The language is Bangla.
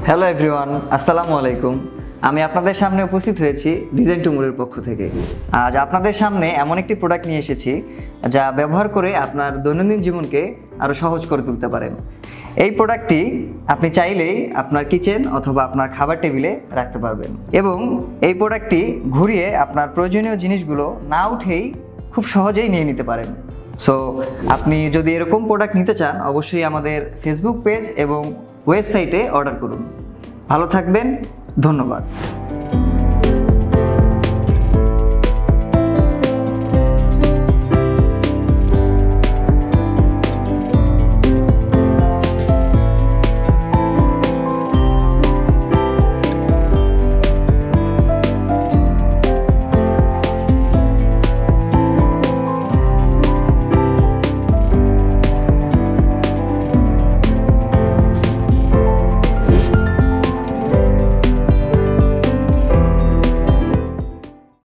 হ্যালো এভরিওয়ান, আসসালামু আলাইকুম। আমি আপনাদের সামনে উপস্থিত হয়েছি ডিজাইন টুমুরের পক্ষ থেকে। আজ আপনাদের সামনে এমন একটি প্রোডাক্ট নিয়ে এসেছি যা ব্যবহার করে আপনার দৈনন্দিন জীবনকে আরও সহজ করে তুলতে পারেন। এই প্রোডাক্টটি আপনি চাইলেই আপনার কিচেন অথবা আপনার খাবার টেবিলে রাখতে পারবেন এবং এই প্রোডাক্টটি ঘুরিয়ে আপনার প্রয়োজনীয় জিনিসগুলো না উঠেই খুব সহজেই নিয়ে নিতে পারেন। সো আপনি যদি এরকম প্রোডাক্ট নিতে চান, অবশ্যই আমাদের ফেসবুক পেজ এবং ওয়েবসাইটে অর্ডার করুন। ভালো থাকবেন, ধন্যবাদ।